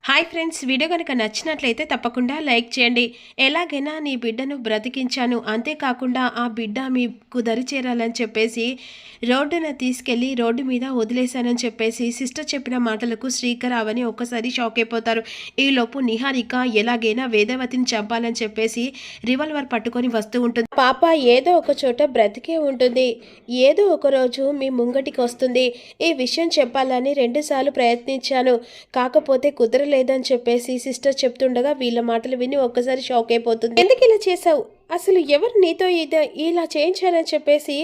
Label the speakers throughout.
Speaker 1: Hi friends, video కనుక నచ్చినట్లయితే తప్పకుండా లైక్ చేయండి. ఎలాగైనా నీ బిడ్డను బ్రతికించాను, అంతేకాకుండా ఆ బిడ్డ మీకు దరి చేరాలని చెప్పేసి రోడ్డున తీసుకెళ్ళి రోడ్డు మీద వదిలేశానని చెప్పేసి సిస్టర్ చెప్పిన మాటలకు శ్రీకర్ అవని ఒక్కసారి షాక్ అయిపోతారు. ఈలోపు నిహారిక ఎలాగైనా వేదవతిని చంపాలని చెప్పేసి రివాల్వర్ పట్టుకొని వస్తూ ఉంటుంది. పాప ఏదో ఒక చోట బ్రతికే ఉంటుంది, ఏదో ఒక రోజు మీ ముంగటికి వస్తుంది. ఈ విషయం చెప్పాలని 2 సార్లు ప్రయత్నించాను, కాకపోతే కుదరలేదని చెప్పేసి సిస్టర్ చెప్తుండగా వీళ్ళ మాటలు విని ఒక్కసారి షాక్ అయిపోతుంది. ఎందుకు ఇలా చేసావు, అసలు ఎవరు నీతో ఇలా చేయించారని చెప్పేసి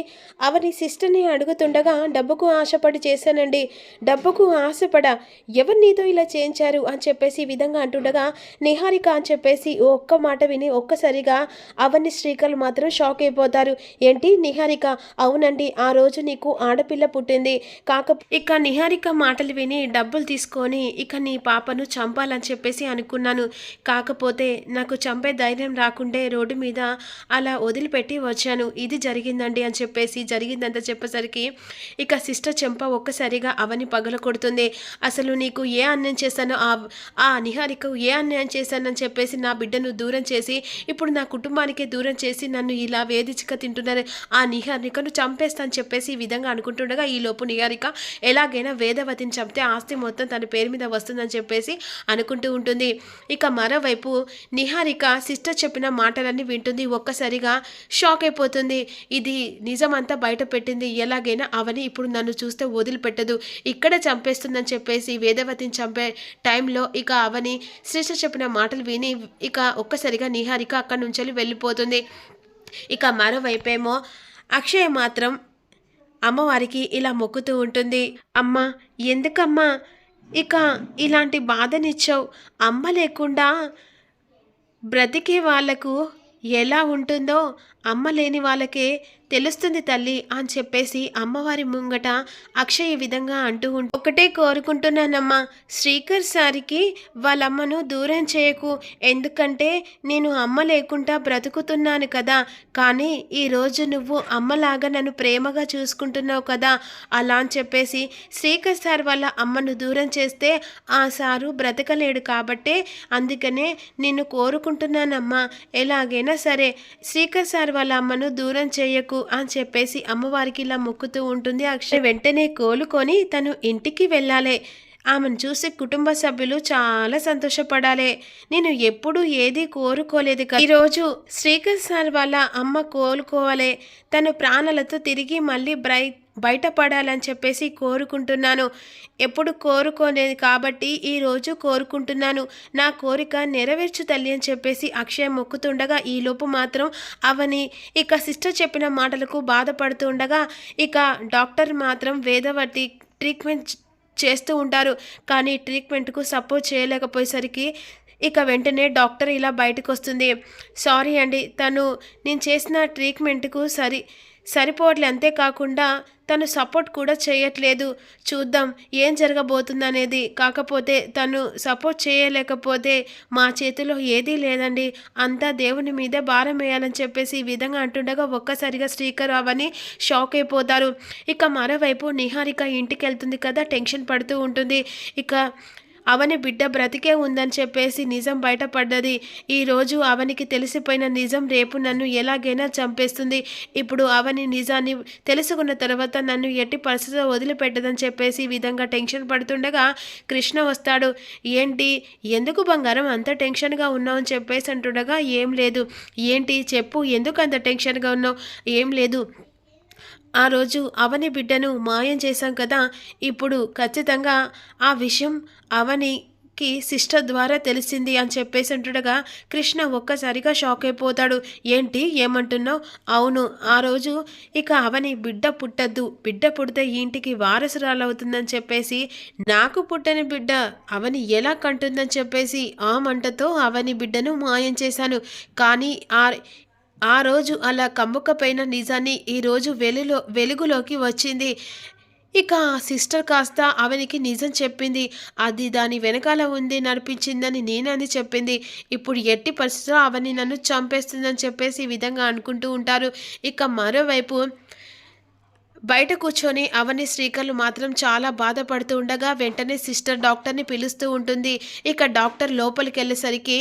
Speaker 1: అవని సిస్టర్ని అడుగుతుండగా డబ్బుకు ఆశపడి చేశానండి, డబ్బుకు ఆశపడ ఎవరు నీతో ఇలా చేయించారు అని చెప్పేసి ఈ విధంగా అంటుండగా నిహారిక అని చెప్పేసి ఒక్క మాట విని ఒక్కసారిగా అవని శ్రీకర్ మాత్రం షాక్ అయిపోతారు. ఏంటి నిహారిక? అవునండి, ఆ రోజు నీకు ఆడపిల్ల పుట్టింది, ఇక నిహారిక మాటలు విని డబ్బులు తీసుకొని ఇక నీ పాపను చంపాలని చెప్పేసి అనుకున్నాను, కాకపోతే నాకు చంపే ధైర్యం రాకుండే రోడ్డు మీద అలా వదిలిపెట్టి వచ్చాను, ఇది జరిగిందండి అని చెప్పేసి జరిగిందంతా చెప్పేసరికి ఇక సిస్టర్ చెంప ఒక్కసారిగా అవని పగల కొడుతుంది. అసలు నీకు ఏ అన్యాయం చేశానో, ఆ నిహారిక ఏ అన్యాయం చేశానని చెప్పేసి నా బిడ్డను దూరం చేసి ఇప్పుడు నా కుటుంబానికే దూరం చేసి నన్ను ఇలా వేధించక తింటున్నారు, ఆ నిహారికను చంపేస్తాను చెప్పేసి ఈ విధంగా అనుకుంటుండగా ఈలోపు నిహారిక ఎలాగైనా వేదవతిని చంపితే ఆస్తి మొత్తం తన పేరు మీద వస్తుందని చెప్పేసి అనుకుంటూ ఉంటుంది. ఇక మరోవైపు నిహారిక సిస్టర్ చెప్పిన మాటలన్నీ వింటుంది. ఒక్కసారిగా షాక్ అయిపోతుంది. ఇది నిజమంతా బయట పెట్టింది, ఎలాగైనా అవని ఇప్పుడు నన్ను చూస్తే వదిలిపెట్టదు, ఇక్కడ చంపేస్తుందని చెప్పేసి వేదవతిని చంపే టైంలో ఇక అవని సిస్టర్ చెప్పిన మాటలు విని ఇక ఒక్కసారిగా నిహారిక అక్కడి నుంచి వెళ్ళిపోతుంది. ఇక మరోవైపేమో అక్షయ మాత్రం అమ్మవారికి ఇలా మొక్కుతూ ఉంటుంది. అమ్మ, ఎందుకమ్మా ఇక ఇలాంటి బాధనిచ్చావు, అమ్మ లేకుండా బ్రతికే వాళ్లకు ఎలా ఉంటుందో అమ్మ లేని వాళ్ళకే తెలుస్తుంది తల్లి అని చెప్పేసి అమ్మవారి ముంగట అక్షయ్ ఈ విధంగా అంటూ ఒకటే కోరుకుంటున్నానమ్మా, శ్రీకర్ సారికి వాళ్ళమ్మను దూరం చేయకు, ఎందుకంటే నేను అమ్మ లేకుండా బ్రతుకుతున్నాను కదా, కానీ ఈరోజు నువ్వు అమ్మలాగా నన్ను ప్రేమగా చూసుకుంటున్నావు కదా, అలా అని చెప్పేసి శ్రీకర్ సార్ వాళ్ళ అమ్మను దూరం చేస్తే ఆ సారు బ్రతకలేడు, కాబట్టే అందుకనే నిన్ను కోరుకుంటున్నానమ్మా, ఎలాగైనా సరే శ్రీకర్ సార్ వాళ్ళ అమ్మను దూరం చేయకు అని చెప్పేసి అమ్మవారికి ఇలా మొక్కుతూ ఉంటుంది. అక్షయ్ వెంటనే కోలుకొని తను ఇంటికి వెళ్ళాలి, ఆమెను చూసి కుటుంబ సభ్యులు చాలా సంతోషపడాలి, నేను ఎప్పుడూ ఏది కోరుకోలేదు కదా, ఈరోజు శ్రీకర్ సార్ వాళ్ళ అమ్మ కోలుకోవాలి, తను ప్రాణాలతో తిరిగి మళ్ళీ బయటపడాలని చెప్పేసి కోరుకుంటున్నాను, ఎప్పుడు కోరుకోలేదు కాబట్టి ఈరోజు కోరుకుంటున్నాను, నా కోరిక నెరవేర్చు తల్లి అని చెప్పేసి అక్షయ మొక్కుతుండగా ఈలోపు మాత్రం అవని ఇక సిస్టర్ చెప్పిన మాటలకు బాధపడుతూ ఉండగా ఇక డాక్టర్ మాత్రం వేదవతి ట్రీట్మెంట్ చేస్తూ ఉంటారు, కానీ ట్రీట్మెంట్కు సపోర్ట్ చేయలేకపోయేసరికి ఇక వెంటనే డాక్టర్ ఇలా బయటకు వస్తుంది. సారీ అండి, నేను చేసిన ట్రీట్మెంట్కు సరిపోవట్లే, అంతేకాకుండా తను సపోర్ట్ కూడా చేయట్లేదు, చూద్దాం ఏం జరగబోతుందనేది, కాకపోతే తను సపోర్ట్ చేయలేకపోతే మా చేతిలో ఏదీ లేదండి, అంతా దేవుని మీదే భారం వేయాలని చెప్పేసి ఈ విధంగా అంటుండగా ఒక్కసారిగా శ్రీకర్ అవని షాక్ అయిపోతారు. ఇక మరోవైపు నిహారిక ఇంటికి వెళ్తుంది కదా, టెన్షన్ పడుతూ ఉంటుంది. ఇక అవని బిడ్డ బ్రతికే ఉందని చెప్పేసి నిజం బయటపడ్డది, ఈరోజు అవనికి తెలిసిపోయిన నిజం రేపు నన్ను ఎలాగైనా చంపేస్తుంది, ఇప్పుడు అవని నిజాన్ని తెలుసుకున్న తర్వాత నన్ను ఎట్టి పరిస్థితిలో వదిలిపెట్టదని చెప్పేసి ఈ విధంగా టెన్షన్ పడుతుండగా కృష్ణ వస్తాడు. ఏంటి, ఎందుకు బంగారం అంత టెన్షన్గా ఉన్నావు అని చెప్పేసి అంటుండగా ఏం లేదు, ఏంటి చెప్పు, ఎందుకు అంత టెన్షన్గా ఉన్నావు? ఏం లేదు, ఆ రోజు అవని బిడ్డను మాయం చేశాం కదా, ఇప్పుడు ఖచ్చితంగా ఆ విషయం అవనికి సిస్టర్ ద్వారా తెలిసింది అని చెప్పేసి అంటుండగా కృష్ణ ఒక్కసారిగా షాక్ అయిపోతాడు. ఏంటి, ఏమంటున్నావు? అవును, ఆ రోజు ఇక అవని బిడ్డ పుట్టద్దు, బిడ్డ పుడితే ఈ ఇంటికి వారసురాలు అవుతుందని చెప్పేసి నాకు పుట్టని బిడ్డ అవని ఎలా కంటుందని చెప్పేసి ఆ మంటతో అవని బిడ్డను మాయం చేశాను, కానీ ఆ రోజు అలా కమ్ముకపోయిన నిజాన్ని ఈరోజు వెలుగులోకి వచ్చింది. ఇక సిస్టర్ కాస్త అవనికి నిజం చెప్పింది, అది దాని వెనకాల ఉంది నడిపించిందని నేనని చెప్పింది, ఇప్పుడు ఎట్టి పరిస్థితుల్లో అవని నన్ను చంపేస్తుందని చెప్పేసి ఈ విధంగా అనుకుంటూ ఉంటారు. ఇక మరోవైపు బయట కూర్చొని అవని శ్రీకర్లు మాత్రం చాలా బాధపడుతూ ఉండగా వెంటనే సిస్టర్ డాక్టర్ని పిలుస్తూ ఉంటుంది. ఇక డాక్టర్ లోపలికి వెళ్ళేసరికి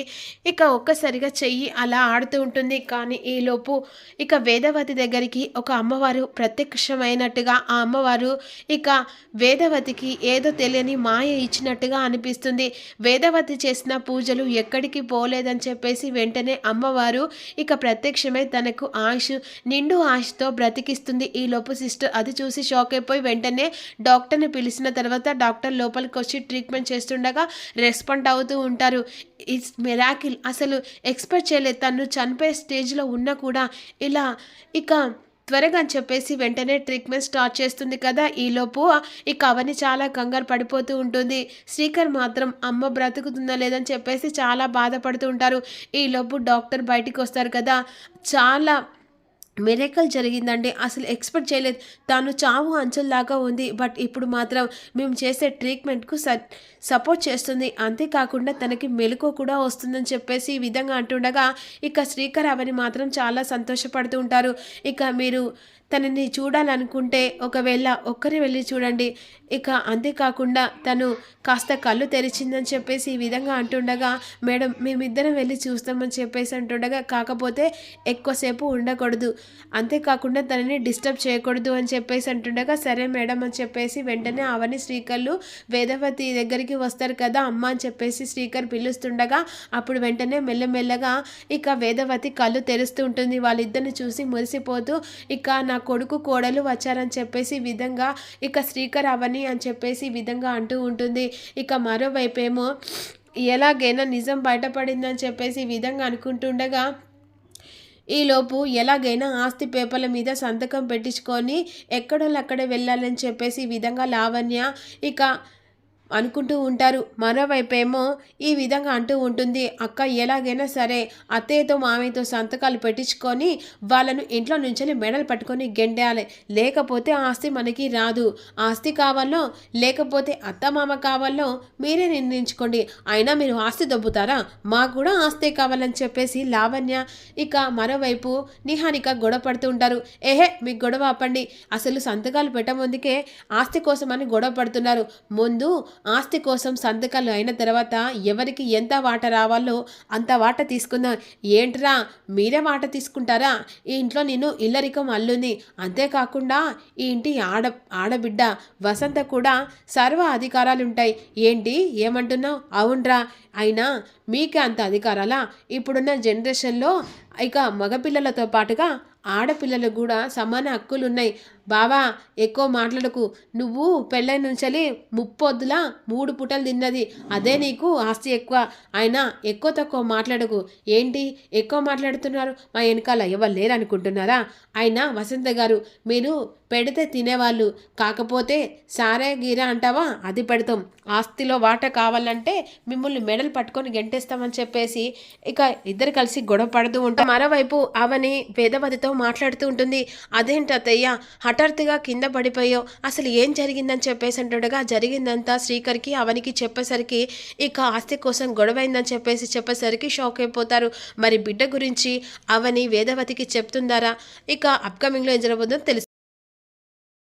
Speaker 1: ఇక ఒక్కసారిగా చెయ్యి అలా ఆడుతూ ఉంటుంది. కానీ ఈలోపు ఇక వేదవతి దగ్గరికి ఒక అమ్మవారు ప్రత్యక్షమైనట్టుగా ఆ అమ్మవారు ఇక వేదవతికి ఏదో తెలియని మాయ ఇచ్చినట్టుగా అనిపిస్తుంది. వేదవతి చేసిన పూజలు ఎక్కడికి పోలేదని చెప్పేసి వెంటనే అమ్మవారు ఇక ప్రత్యక్షమై తనకు నిండు ఆయుష్తో బ్రతికిస్తుంది. ఈలోపు సిస్టర్ అది చూసి షాక్ అయిపోయి వెంటనే డాక్టర్ని పిలిచిన తర్వాత డాక్టర్ లోపలికి వచ్చి ట్రీట్మెంట్ చేస్తుండగా రెస్పాండ్ అవుతూ ఉంటారు. ఇట్స్ మిరాకిల్, అసలు ఎక్స్పెక్ట్ చేయలేదు. తను చనిపోయే స్టేజ్లో ఉన్నా కూడా ఇలా ఇక త్వరగా అని చెప్పేసి వెంటనే ట్రీట్మెంట్ స్టార్ట్ చేస్తుంది కదా. ఈలోపు ఇక అవని చాలా కంగారు పడిపోతూ ఉంటుంది. శ్రీకర్ మాత్రం అమ్మ బ్రతుకుతుందా లేదని చెప్పేసి చాలా బాధపడుతూ ఉంటారు. ఈలోపు డాక్టర్ బయటికి వస్తారు కదా. చాలా మిరేకల్ జరిగిందండి. అసలు ఎక్స్పెక్ట్ చేయలేదు. తాను చావు అంచుల్లాగా ఉంది. బట్ ఇప్పుడు మాత్రం మేము చేసే ట్రీట్మెంట్కు సపోర్ట్ చేస్తుంది. అంతేకాకుండా తనకి మెలకువ కూడా వస్తుందని చెప్పేసి ఈ విధంగా అంటుండగా ఇక శ్రీకర్ అవని మాత్రం చాలా సంతోషపడుతూ ఉంటారు. ఇక మీరు తనని చూడాలనుకుంటే ఒకవేళ ఒక్కరి వెళ్ళి చూడండి. ఇక అంతేకాకుండా తను కాస్త కళ్ళు తెరిచిందని చెప్పేసి ఈ విధంగా అంటుండగా మేడం మేమిద్దరం వెళ్ళి చూస్తామని చెప్పేసి అంటుండగా కాకపోతే ఎక్కువసేపు ఉండకూడదు, అంతేకాకుండా తనని డిస్టర్బ్ చేయకూడదు అని చెప్పేసి అంటుండగా సరే మేడం అని చెప్పేసి వెంటనే అవని శ్రీకర్లు వేదవతి దగ్గరికి వస్తారు కదా. అమ్మ అని చెప్పేసి శ్రీకర్ పిలుస్తుండగా అప్పుడు వెంటనే మెల్లమెల్లగా ఇక వేదవతి కళ్ళు తెరుస్తూ ఉంటుంది. వాళ్ళిద్దరిని చూసి మురిసిపోతూ ఇక నా కొడుకు కోడలు వచ్చారని చెప్పేసి ఈ విధంగా ఇక శ్రీకర్ అవని అని చెప్పేసి ఈ విధంగా అంటూ ఉంటుంది. ఇక మరోవైపేమో ఎలాగైనా నిజం బయటపడిందని చెప్పేసి ఈ విధంగా అనుకుంటుండగా ఈలోపు ఎలాగైనా ఆస్తి పేపర్ల మీద సంతకం పెట్టించుకొని ఎక్కడోళ్ళక్కడే వెళ్ళాలని చెప్పేసి ఈ విధంగా లావణ్య ఇక అనుకుంటూ ఉంటారు. మరోవైపేమో ఈ విధంగా అంటూ ఉంటుంది. అక్క ఎలాగైనా సరే అత్తయ్యతో మామయ్యతో సంతకాలు పెట్టించుకొని వాళ్ళను ఇంట్లో నుంచి మెడలు పట్టుకొని గెంటేయాలి, లేకపోతే ఆస్తి మనకి రాదు. ఆస్తి కావాలో లేకపోతే అత్త మామ కావాలో మీరే నిర్ణయించుకోండి. అయినా మీరు ఆస్తి దొబ్బుతారా, మాకు కూడా ఆస్తి కావాలని చెప్పేసి లావణ్య ఇక మరోవైపు నిహారిక గొడవ పడుతూ ఉంటారు. మీకు గొడవ ఆపండి, అసలు సంతకాలు పెట్టముందుకే ఆస్తి కోసం అని గొడవ పడుతున్నారు. ముందు ఆస్తి కోసం సంతకాలు అయిన తర్వాత ఎవరికి ఎంత వాట రావాలో అంత వాట తీసుకుందాం. ఏంట్రా మీరే వాట తీసుకుంటారా? ఈ ఇంట్లో నేను ఇల్లరికం అల్లుంది, అంతేకాకుండా ఈ ఇంటి ఆడబిడ్డ వసంత కూడా సర్వ అధికారాలు ఉంటాయి. ఏంటి ఏమంటున్నావు? అవునరా, అయినా మీకే అంత అధికారాలా? ఇప్పుడున్న జనరేషన్లో ఇక మగపిల్లలతో పాటుగా ఆడపిల్లలకు కూడా సమాన హక్కులు ఉన్నాయి. బావా ఎక్కువ మాట్లాడకు, నువ్వు పెళ్ళైన నుంచి 3 పూటలు తిన్నది, అదే నీకు ఆస్తి ఎక్కువ. అయినా ఎక్కువ తక్కువ మాట్లాడకు. ఏంటి ఎక్కువ మాట్లాడుతున్నారు? మా వెనకాల ఎవరు లేరనుకుంటున్నారా? అయినా వసంత గారు మీరు పెడితే తినేవాళ్ళు, కాకపోతే సారే గీరా అంటావా అది పెడతాం. ఆస్తిలో వాటా కావాలంటే మిమ్మల్ని మెడలు పట్టుకొని గెంటేస్తామని చెప్పేసి ఇక ఇద్దరు కలిసి గొడవ పడుతూ ఉంటాం. మరోవైపు అవని వేదవతితో మాట్లాడుతూ ఉంటుంది. అదేంటి అత్తయ్య హఠాత్తుగా కింద పడిపోయావు, అసలు ఏం జరిగిందని చెప్పేసి అంటుండగా జరిగిందంతా శ్రీకర్కి అవనికి చెప్పేసరికి ఇక ఆస్తి కోసం గొడవైందని చెప్పేసరికి షాక్ అయిపోతారు. మరి బిడ్డ గురించి అవని వేదవతికి చెప్తుందారా? ఇక అప్కమింగ్లో ఏం జరగబోతుందో తెలుసు.